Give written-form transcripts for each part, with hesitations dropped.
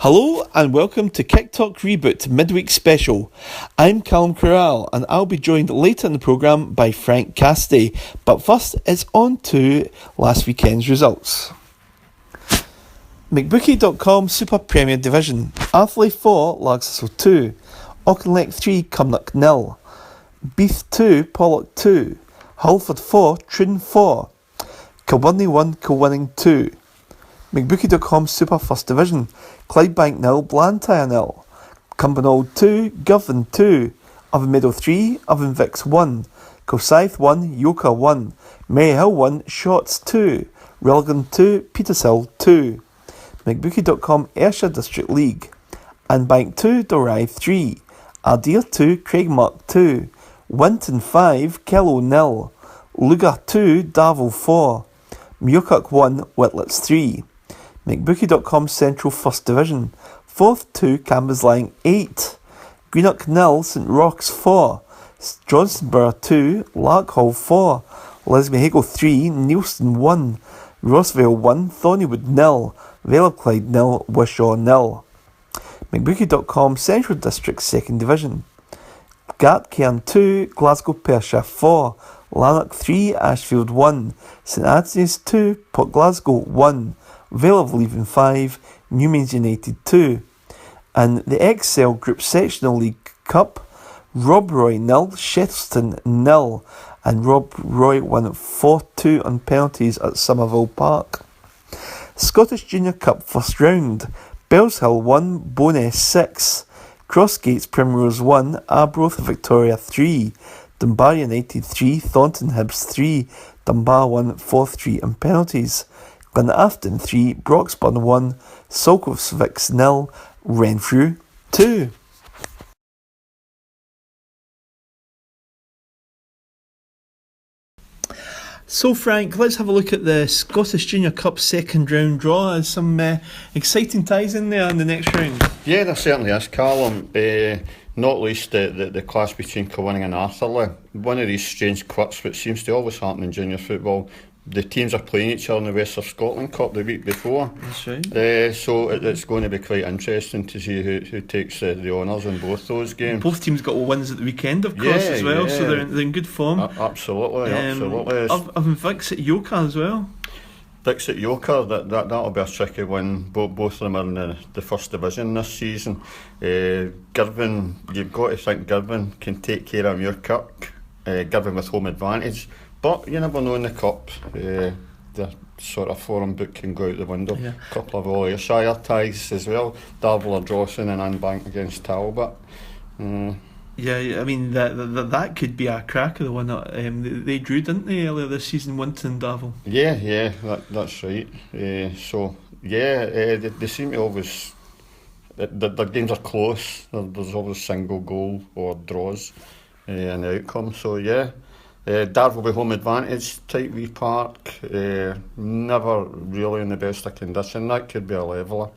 Hello and welcome to Kick Talk Reboot Midweek Special. I'm Callum Corral and I'll be joined later in the programme by Frank Cassidy. But first, it's on to last weekend's results. McBookie.com Super Premier Division. Arthurlie 4, Largsassel 2. Auchinleck 3, Cumnock 0. Beath 2, Pollock 2. Hullford 4, Troon 4. Kilbirnie 1, Kilwinning 2. McBookie.com Super First Division. Clydebank 0, Blantyre 0. Cumbernauld 2, Girvan 2. Oviedo 3, Ovenvix 1. Kilsyth 1, Yoker 1. Maryhill 1, Shotts 2. Rillegan 2, Petershill 2. McBookie.com Ayrshire District League. Anbank 2, Dorrive 3. Ardere 2, Craigmark 2. Winton 5, Kellow 0. Lugar 2, Darvel 4. Muirkirk 1, Whitlets 3. McBookie.com Central First Division. Forth 2, Cambuslang 8. Greenock 0, St Rochs 4. Johnstonborough 2, Larkhall 4. Lismahago 3, Neilston 1. Rossvale 1, Thornywood 0. Vale of Clyde 0, Wishaw 0. McBookie.com Central District 2nd Division. Gartcairn 2, Glasgow Perthshire 4. Lanark 3, Ashfield 1. St Anthony's 2, Port Glasgow 1. Vale of Leven 5, Newmans United 2. And the Excel Group Sectional League Cup, Rob Roy 0, Shettleston 0. And Rob Roy won 4-2 on penalties at Somerville Park. Scottish Junior Cup First Round, Bellshill 1, Bowness 6. Crossgates Primrose 1, Arbroath Victoria 3. Dunbar United 3, Thornton Hibs 3. Dunbar won 4-3 on penalties. Glenafton 3, Broxburn 1, Salcovs 0, Renfrew 2. So Frank, let's have a look at the Scottish Junior Cup second round draw. There's some exciting ties in there in the next round. Yeah, there certainly is, Callum. Not least the clash between Kilwinning and Arthurlie. One of these strange quirks which seems to always happen in junior football. The teams are playing each other in the West of Scotland Cup the week before. That's right. So it's going to be quite interesting to see who takes the honours in both those games. Both teams got wins at the weekend, of course, as well, so they're in good form. Absolutely. I've Vix at Yoker as well. Vix at Yoker, that'll be a tricky one. Both of them are in the first division this season. Girvan, you've got to think Girvan can take care of Muirkirk. Girvan with home advantage. But you never know in the Cup, the sort of form book can go out the window. Yeah. A couple of all Ayrshire ties as well. Darvel or Dawson and Anbank against Talbot. Yeah, I mean that could be a cracker. The one that they drew, didn't they, earlier this season, Winton Darvel? Yeah, that's right. They seem to always. Their games are close. There's always single goal or draws in the outcome. So yeah. Darvel with home advantage, Titewee Park, never really in the best of condition. That could be a leveller,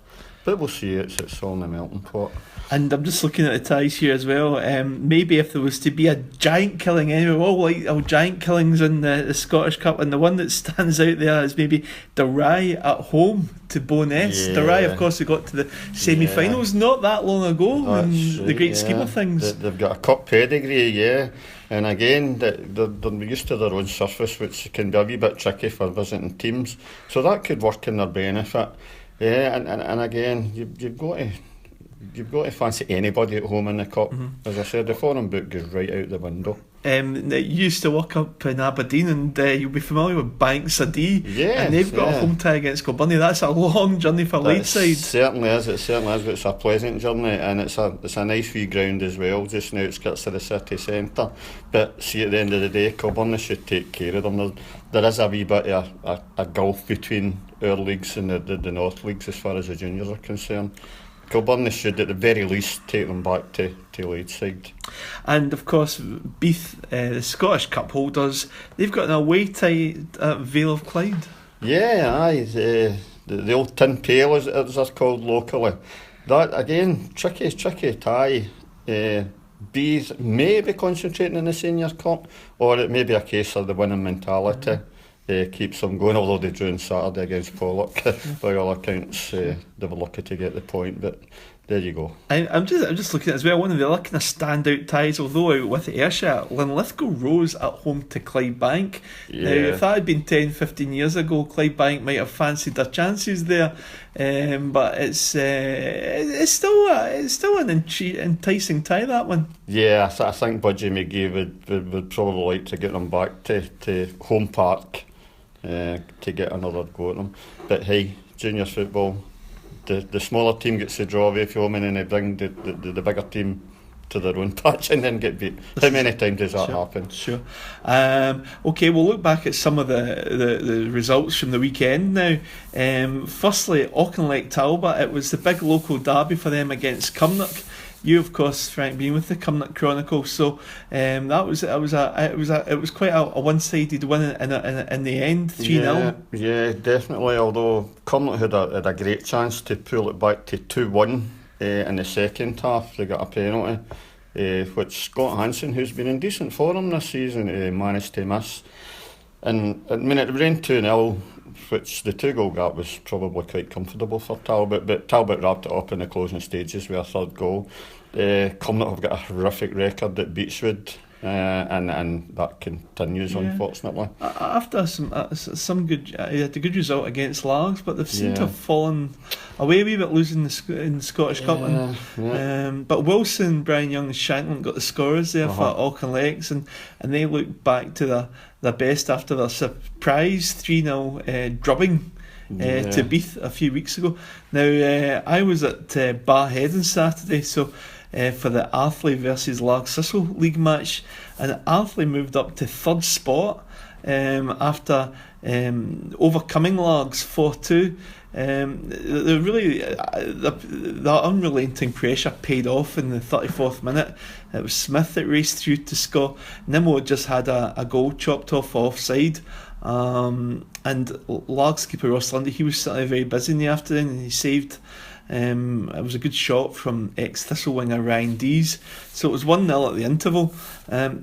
but we'll see. It's all in the melting pot. And I'm just looking at the ties here as well. Maybe if there was to be a giant killing, anyway, all like giant killings in the Scottish Cup, and the one that stands out there is maybe Dorrive at home to Bowness. Dorrive, of course, we got to the semi-finals not that long ago in the great scheme of things. They've got a cup pedigree, and again, they're used to their own surface, which can be a wee bit tricky for visiting teams. So that could work in their benefit. Yeah, and again, you've got to fancy anybody at home in the Cup. As I said, the foreign book goes right out the window. You used to work up in Aberdeen, and you'll be familiar with Banks Adie. Yes, and they've got a home tie against Kilbirnie. That's a long journey for Ladeside. It certainly is, but it's a pleasant journey, and it's a nice wee ground as well, just on the outskirts of the city centre. But see, at the end of the day, Kilbirnie should take care of them. There is a wee bit of a gulf between our leagues and the North leagues as far as the juniors are concerned. Kilbirnie should at the very least take them back to Ladeside. And of course Beath, the Scottish Cup holders, they've got an away tie at Vale of Clyde. Yeah, aye, the old Tin Pail as they're called locally. That again, tricky tie. Beath may be concentrating in the Senior Cup, or it may be a case of the winning mentality keeps them going, although they drew on Saturday against Pollock by all accounts. were lucky to get the point, but there you go. I'm just looking at it as well. One of the other kind of standout ties, although out with Ayrshire, Linlithgow rose at home to Clydebank. Now, if that had been 10-15 years ago, Clydebank might have fancied their chances there, but it's still an enticing tie, that one. Yeah, I think Budgie McGee would probably like to get them back to home park to get another go at them. But hey, junior football, the smaller team gets the draw away from them, and then they bring the bigger team to their own patch and then get beat. How many times does that happen? Sure. Okay, we'll look back at some of the results from the weekend now. Firstly, Auchinleck Talbot, it was the big local derby for them against Cumnock. You, of course, Frank, being with the Cumnock Chronicle, so it was quite a one-sided win in the end, 3-0. Yeah, definitely. Although Cumnock had a great chance to pull it back to 2-1 in the second half. They got a penalty, which Scott Hansen, who's been in decent form this season, managed to miss. And I mean, it ran 2-0. Which the 2-goal gap was probably quite comfortable for Talbot, but Talbot wrapped it up in the closing stages with a third goal. Cumnock have got a horrific record at Beechwood, and that continues, unfortunately. After some good, he had a good result against Largs, but they've seemed to have fallen away a wee bit, losing in the Scottish Cup. But Wilson, Brian Young and Shanklin got the scorers there for Auchinlecks, and they look back to their best after their surprise 3-0 drubbing to Beath a few weeks ago. Now, I was at Barhead on Saturday, so for the Arthurlie versus Largs Thistle League match, and Arthurlie moved up to third spot after overcoming Largs 4-2. The unrelenting pressure paid off in the 34th minute. It was Smith that raced through to score. Nimmo just had a goal chopped off offside, and Largs keeper Ross Lundy, he was certainly very busy in the afternoon, and he saved. It was a good shot from ex-Thistle winger Ryan Dees. So it was 1-0 at the interval.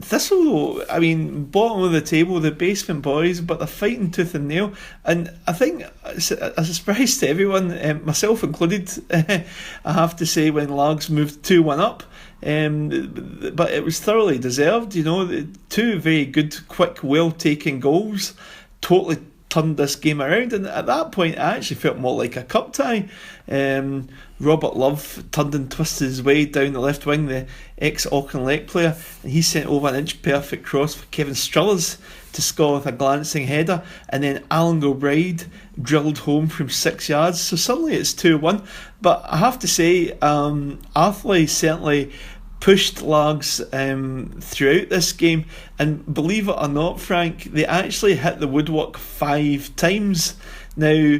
Thistle, though, I mean, bottom of the table, the basement boys, but they're fighting tooth and nail. And I think it's a surprise to everyone, myself included, I have to say, when Largs moved 2-1 up. But it was thoroughly deserved, you know. Two very good, quick, well-taken goals totally turned this game around, and at that point I actually felt more like a cup tie. Robert Love turned and twisted his way down the left wing, the ex-Auchinleck player, and he sent over an inch-perfect cross for Kevin Strullers to score with a glancing header, and then Alan Gilbride drilled home from 6 yards, so suddenly it's 2-1. But I have to say, Arthurlie certainly pushed Largs throughout this game, and believe it or not, Frank, they actually hit the woodwork 5 times. Now,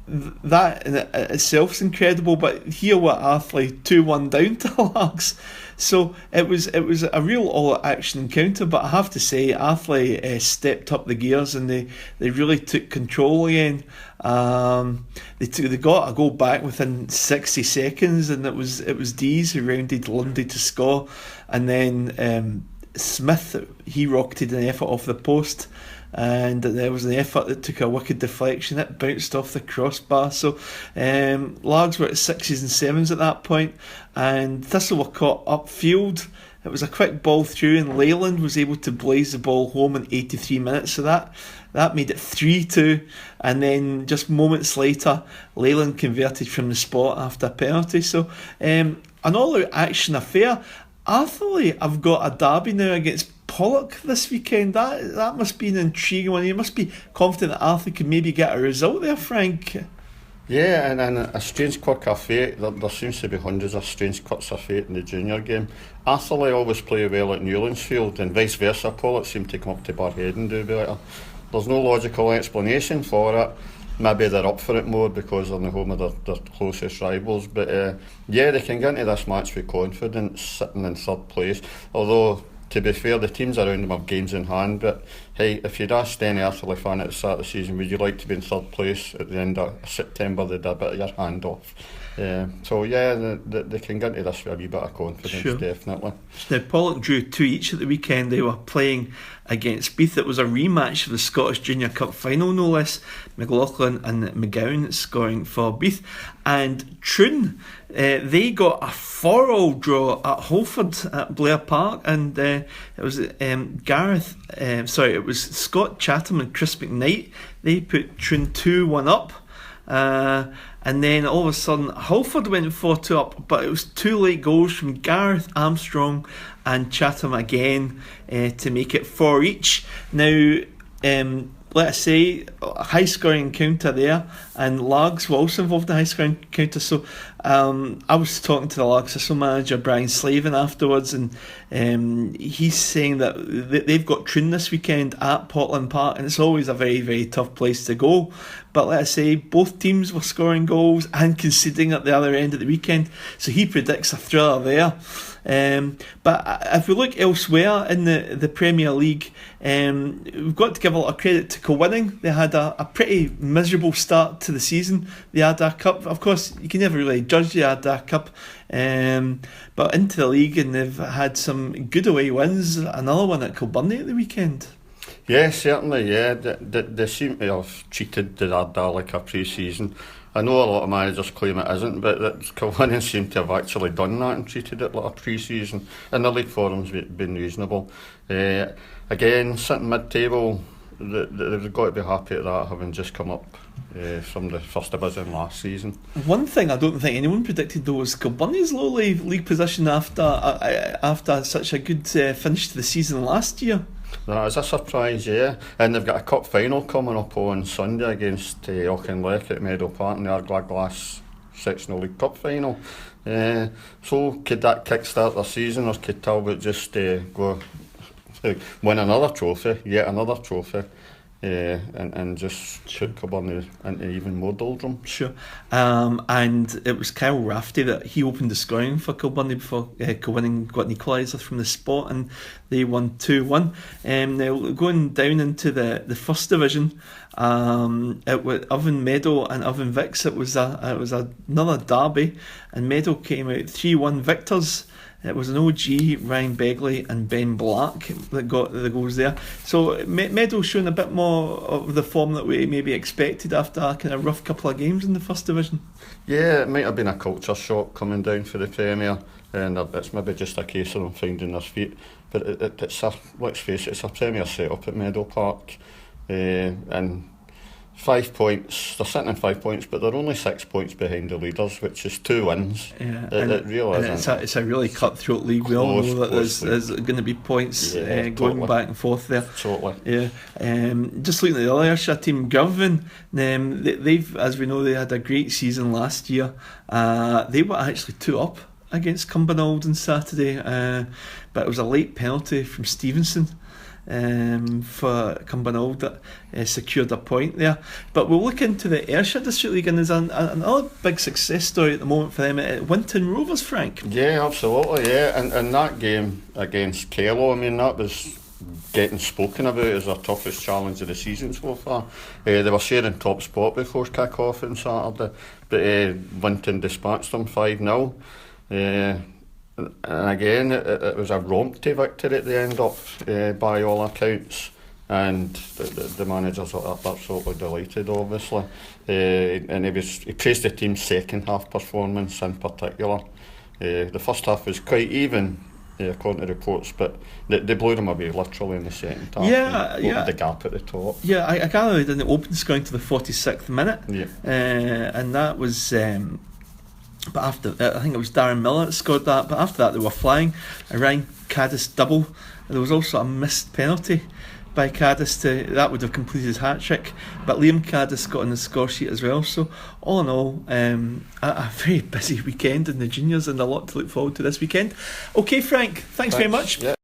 that in itself is incredible, but here were Arthurlie 2-1 down to Largs. So it was a real all-action encounter, but I have to say Arthurlie stepped up the gears, and they really took control again. They got a goal back within 60 seconds, and it was Dees who rounded Lundy to score, and then Smith, he rocketed an effort off the post, and there was an effort that took a wicked deflection. It bounced off the crossbar. So Largs were at 6s and 7s at that point, and Thistle were caught upfield. It was a quick ball through, and Leyland was able to blaze the ball home in 83 minutes. So that made it 3-2, and then just moments later, Leyland converted from the spot after a penalty. So an all-out action affair. Arthurlie have got a derby now against Pollock this weekend. That must be an intriguing one. You must be confident that Arthurlie could maybe get a result there, Frank. Yeah, and a strange quirk of fate. There seems to be hundreds of strange quirks of fate in the junior game. Arthurlie always play well at Newlandsfield, and vice versa. Pollock seem to come up to Barhead and do better. There's no logical explanation for it. Maybe they're up for it more because they're in the home of their closest rivals. But they can get into this match with confidence, sitting in third place. Although, to be fair, the teams around them have games in hand, but hey, if you'd asked any Arthurlie fan at the start of the season, would you like to be in third place at the end of September, they'd a bit of your hand off. So yeah, they can get into this with a wee bit of confidence, definitely. Now, Pollock drew 2 each at the weekend. They were playing against Beath. It was a rematch of the Scottish Junior Cup final, no less. McLaughlin and McGowan scoring for Beath. And Troon, they got a 4-all draw at Holford at Blair Park, and it was it was Scott Chatham and Chris McKnight. They put Troon 2-1 up. And then all of a sudden Halford went 4-2 up, but it was 2 late goals from Gareth Armstrong and Chatham again to make it 4 each. Now, let us say a high scoring encounter there, and Largs were also involved in a high scoring encounter. So I was talking to the Largs assistant manager Brian Slavin afterwards, and he's saying that they've got Troon this weekend at Portland Park, and it's always a very, very tough place to go. But let us say both teams were scoring goals and conceding at the other end of the weekend, so he predicts a thriller there. But if we look elsewhere in the Premier League, we've got to give a lot of credit to Kilwinning. They had a pretty miserable start to the season. The Adair Cup, of course, you can never really judge the Adair Cup, but into the league, and they've had some good away wins. Another one at Kilbirnie at the weekend. Yeah, certainly, yeah. They seem to have treated the Adair like a pre-season. I know a lot of managers claim it isn't, but Kilwinning seem to have actually done that and treated it like a pre-season. And the league forum's been reasonable. Again, sitting mid-table, they've got to be happy at that, having just come up from the first division last season. One thing I don't think anyone predicted though was Kilbirnie's low league position after such a good finish to the season last year. That is a surprise, yeah. And they've got a cup final coming up on Sunday against Auchinleck at Meadow Park in the Argyle-Glass Sectional League Cup final. So could that kickstart their season, or could Talbot just go win another trophy, yet another trophy, and just put Kilbirnie into even more doldrum? Sure. And it was Kyle Rafferty that he opened the scoring for Kilbirnie before Kilwinning got an equaliser from the spot, and they won 2-1. Now going down into the first division, it was Oven Meadow and Oven Vicks. It was another derby, and Meadow came out 3-1 victors. It was an OG, Ryan Begley and Ben Black that got the goals there. So Meadow showing a bit more of the form that we maybe expected after a kind of rough couple of games in the first division. Yeah, it might have been a culture shock coming down for the Premier, and it's maybe just a case of them finding their feet. But let's face it, it's a Premier set-up at Meadow Park, and 5 points. They're sitting in 5 points, but they're only 6 points behind the leaders, which is 2 wins. Yeah, it really isn't. It's a really cutthroat league. We all know that there's going to be points going back and forth there. Totally. Yeah. Just looking at the other Ayrshire team, Girvan, they've, as we know, they had a great season last year. They were actually 2 up against Cumbernauld on Saturday, but it was a late penalty from Stevenson for Cumbernauld that secured a point there. But we'll look into the Ayrshire District League, and there's another big success story at the moment for them at Winton Rovers, Frank. Yeah, absolutely, yeah. And that game against Kello, I mean, that was getting spoken about as their toughest challenge of the season so far. They were sharing top spot before kick-off on Saturday, but Winton dispatched them 5-0. And again, it was a rompty victory at the end of, by all accounts, and the managers are absolutely delighted, obviously. And he praised the team's second half performance in particular. The first half was quite even, according to reports, but they blew them away literally in the second half. Yeah. The gap at the top. Yeah, I gather they didn't open scoring to the 46th minute. Yeah. And that was. But after, I think it was Darren Miller that scored that. But after that, they were flying. A Ryan Caddis double. There was also a missed penalty by Caddis that would have completed his hat trick. But Liam Caddis got on the score sheet as well. So all in all, a very busy weekend in the juniors, and a lot to look forward to this weekend. Okay, Frank, thanks very much. Yeah.